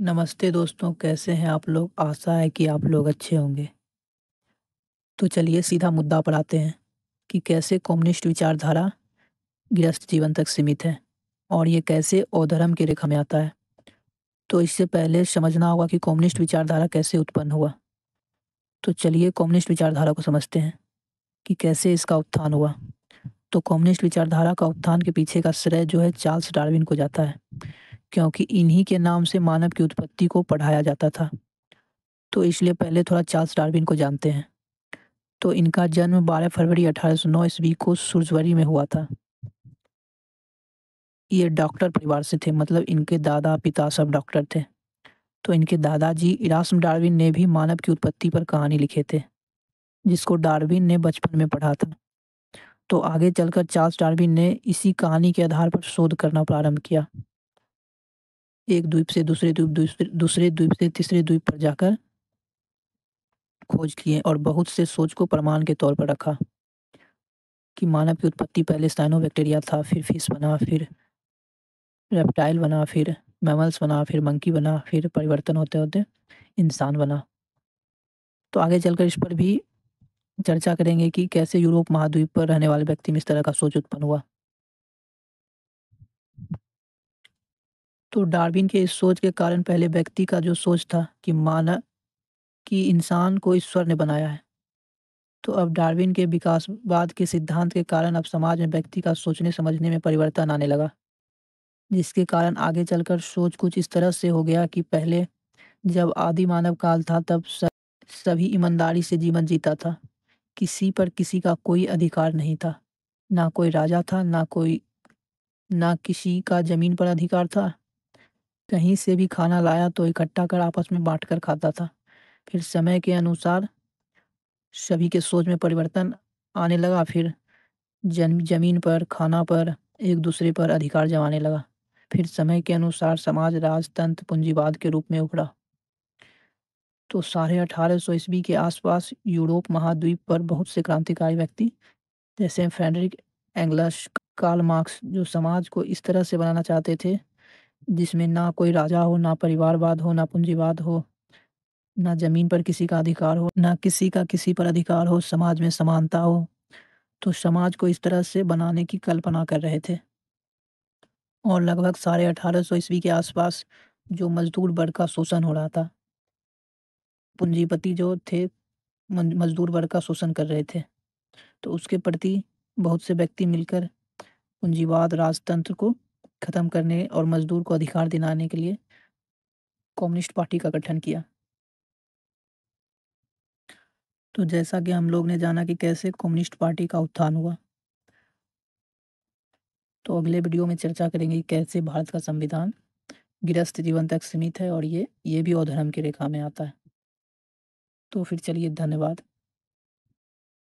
नमस्ते दोस्तों, कैसे हैं आप लोग? आशा है कि आप लोग अच्छे होंगे। तो चलिए सीधा मुद्दा पर आते हैं कि कैसे कम्युनिस्ट विचारधारा गृहस्थ जीवन तक सीमित है और ये कैसे अधर्म की रेखा में आता है। तो इससे पहले समझना होगा कि कम्युनिस्ट विचारधारा कैसे उत्पन्न हुआ। तो चलिए कम्युनिस्ट विचारधारा को समझते हैं कि कैसे इसका उत्थान हुआ। तो कम्युनिस्ट विचारधारा का उत्थान के पीछे का श्रेय जो है चार्ल्स डार्विन को जाता है, क्योंकि इन्हीं के नाम से मानव की उत्पत्ति को पढ़ाया जाता था। तो इसलिए पहले थोड़ा चार्ल्स डार्विन को जानते हैं। तो इनका जन्म 12 फरवरी 1809 ईस्वी को सूरजबरी में हुआ था। ये डॉक्टर परिवार से थे, मतलब इनके दादा पिता सब डॉक्टर थे। तो इनके दादाजी इरास्म डार्विन ने भी मानव की उत्पत्ति पर कहानी लिखे थे, जिसको डार्विन ने बचपन में पढ़ा था। तो आगे चलकर चार्ल्स डार्विन ने इसी कहानी के आधार पर शोध करना प्रारंभ किया। एक द्वीप से दूसरे द्वीप, दूसरे द्वीप से तीसरे द्वीप पर जाकर खोज किए और बहुत से सोच को प्रमाण के तौर पर रखा कि मानव की उत्पत्ति पहले साइनोबैक्टीरिया था, फिर फिश बना, फिर रेप्टाइल बना, फिर मैमल्स बना, फिर मंकी बना, फिर परिवर्तन होते-होते इंसान बना। तो आगे चलकर इस पर भी चर्चा करेंगे कि कैसे यूरोप महाद्वीप पर रहने वाले व्यक्ति में इस तरह का सोच उत्पन्न हुआ। तो डार्विन के इस सोच के कारण पहले व्यक्ति का जो सोच था कि इंसान को ईश्वर ने बनाया है। तो अब डार्विन के विकासवाद के सिद्धांत के कारण अब समाज में व्यक्ति का सोचने-समझने में परिवर्तन आने लगा, जिसके कारण आगे चलकर सोच कुछ इस तरह से हो गया कि पहले जब आदि मानव काल था तब सभी ईमानदारी से जीवन जीता था। किसी पर किसी का कोई अधिकार नहीं था। ना कोई राजा था, ना किसी का ज़मीन पर अधिकार था। कहीं से भी खाना लाया तो इकट्ठा कर आपस में बाँट कर खाता था। फिर समय के अनुसार सभी के सोच में परिवर्तन आने लगा। फिर ज़मीन पर, खाना पर, एक-दूसरे पर अधिकार जमाने लगा। फिर समय के अनुसार समाज राजतंत्र पूंजीवाद के रूप में उभरा। तो साढ़े 1800 ईस्वी के आसपास यूरोप महाद्वीप पर बहुत से क्रांतिकारी व्यक्ति जैसे फ्रेडरिक एंगल्स, कार्ल मार्क्स जो समाज को इस तरह से बनाना चाहते थे जिसमें ना कोई राजा हो, ना परिवारवाद हो, ना पूंजीवाद हो, ना ज़मीन पर किसी का अधिकार हो, ना किसी का किसी पर अधिकार हो, समाज में समानता हो। तो समाज को इस तरह से बनाने की कल्पना कर रहे थे। और लगभग साढ़े 1800 ईस्वी के आसपास जो मज़दूर वर्ग का शोषण हो रहा था, पूंजीपति जो थे मज़दूर वर्ग का शोषण कर रहे थे। तो उसके प्रति बहुत से व्यक्ति मिलकर पूंजीवाद राजतंत्र को खत्म करने और मजदूर को अधिकार दिलाने के लिए कम्युनिस्ट पार्टी का गठन किया। तो जैसा कि हम लोग ने जाना कि कैसे कम्युनिस्ट पार्टी का उत्थान हुआ, तो अगले वीडियो में चर्चा करेंगे कि कैसे भारत का संविधान गृहस्थ जीवन तक सीमित है और ये भी अधर्म की रेखा में आता है। तो फिर चलिए, धन्यवाद।